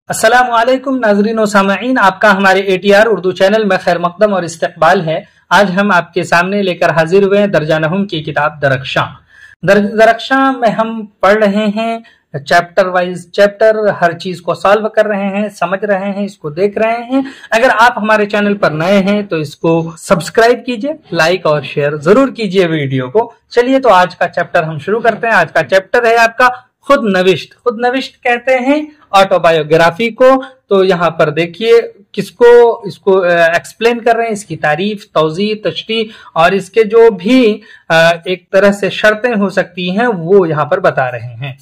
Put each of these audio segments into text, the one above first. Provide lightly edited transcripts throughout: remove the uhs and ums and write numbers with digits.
अस्सलामु अलैकुम नाज़रीन व सामईन, आपका हमारे ATR उर्दू चैनल में खैर मकदम और इस्तकबाल है। आज हम आपके सामने लेकर हाजिर हुए हैं दर्जा नहुम की किताब दरख्शां। दरख्शां में हम पढ़ रहे हैं चैप्टर वाइज चैप्टर, हर चीज को सॉल्व कर रहे हैं, समझ रहे हैं, इसको देख रहे हैं। अगर आप हमारे चैनल पर नए हैं तो इसको सब्सक्राइब कीजिए, लाइक और शेयर जरूर कीजिए वीडियो को। चलिए तो आज का चैप्टर हम शुरू करते हैं। आज का चैप्टर है आपका खुद नविश्त। खुद नविश्त कहते हैं ऑटोबायोग्राफी को। तो यहाँ पर देखिए इसको एक्सप्लेन कर रहे हैं, इसकी तारीफ, तौज़ीह, तशरीह और इसके जो भी एक तरह से शर्तें हो सकती हैं वो यहाँ पर बता रहे हैं।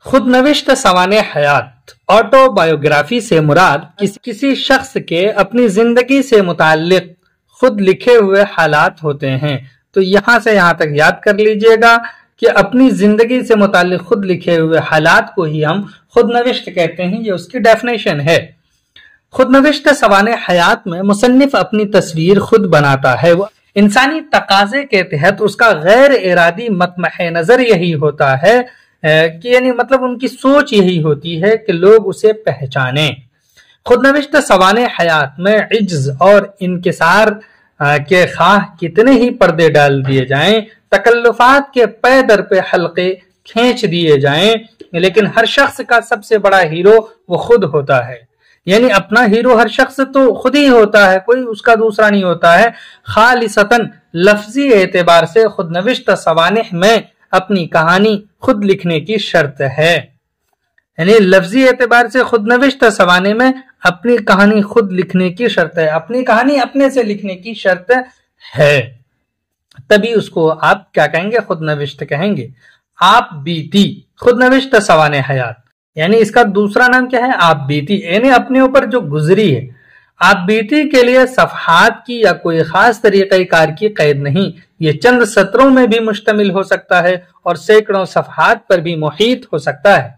खुद नविश्त सवाने हयात। ऑटोबायोग्राफी से मुराद किसी शख्स के अपनी जिंदगी से मुताल्लिक खुद लिखे हुए हालात होते हैं। तो यहां से यहां तक याद कर लीजिएगा कि अपनी जिंदगी से मुताल्लिक खुद लिखे हुए हालात को ही हम खुद नविश्त कहते हैं। ये उसकी डेफिनेशन है। खुद नविश्त सवाने हयात में मुसन्निफ अपनी तस्वीर खुद बनाता है। वो इंसानी तकाजे के तहत उसका गैर इरादी मतमह नजर यही होता है कि यानी मतलब उनकी सोच यही होती है कि लोग उसे पहचाने। खुद नविश्त सवाने हयात में इज्ज और इनकिसार के खाह कितने ही पर्दे डाल दिए जाएं, तकल्लुफात के पे दर पे हल्के खींच दिए जाएं, लेकिन हर शख्स का सबसे बड़ा हीरो वो खुद होता है। यानी अपना हीरो हर शख्स तो खुद ही होता है, कोई उसका दूसरा नहीं होता है। खालिसतन लफ्जी एतबार से खुद नविश्त सवानिह में अपनी कहानी खुद लिखने की शर्त है। यानी लफ्जी एतबार से खुद नविश्त सवाने में अपनी कहानी खुद लिखने की शर्त है। अपनी कहानी अपने से लिखने की शर्त है, तभी उसको आप क्या कहेंगे? खुद नविश्त कहेंगे। आप बीती खुद नविश्त सवाने हयात, यानी इसका दूसरा नाम क्या है? आप बीती, यानी अपने ऊपर जो गुजरी है। आप बीती के लिए सफहात की या कोई खास तरीक़ेकार की कैद नहीं, ये चंद सत्रों में भी मुश्तमिल हो सकता है और सैकड़ों सफहात पर भी मुहीत हो सकता है।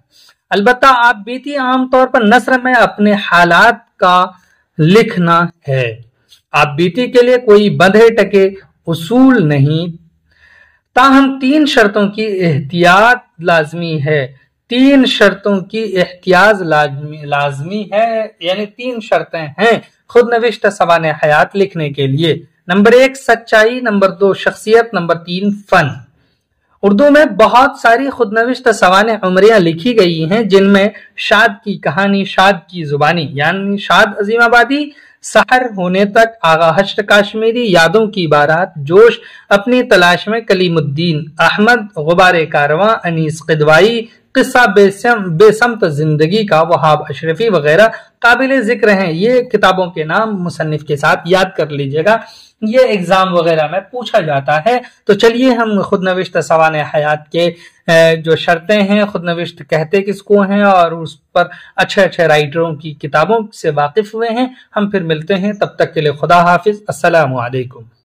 अलबत्ता आप बीती आमतौर पर नस्र में अपने हालात का लिखना है। आप बीती के लिए कोई बंधे टके उसूल नहीं, ताहम तीन शर्तों की एहतियात लाजमी है। तीन शर्तों की एहतियात लाजमी है, यानी तीन शर्तें हैं खुद नविश्त सवाने हयात लिखने के लिए। नंबर 1 सच्चाई, नंबर 2 शख्सियत, नंबर 3 फन। उर्दू में बहुत सारी खुद नविश्त सवाने उमरियां लिखी गई हैं, जिनमें शाद की कहानी, शाद की जुबानी यानी शाद अजीमाबादी, सहर होने तक, आगा हश्र काश्मीरी, यादों की बारात, जोश, अपनी तलाश में कलीमुद्दीन अहमद, गुबारे कारवां, अनीस किदवाई, किस्सा बेसमत जिंदगी का वहाब अशरफी वगैरह काबिल जिक्र हैं। ये किताबों के नाम मुसन्निफ के साथ याद कर लीजिएगा, ये एग्जाम वगैरह में पूछा जाता है। तो चलिए हम खुद नविश्त सवाने हयात के जो शर्तें हैं, खुद नविश्त कहते किसको हैं और उस पर अच्छे अच्छे राइटरों की किताबों से वाकिफ हुए हैं। हम फिर मिलते हैं, तब तक के लिए खुदा हाफिज, अस्सलामु अलैकुम।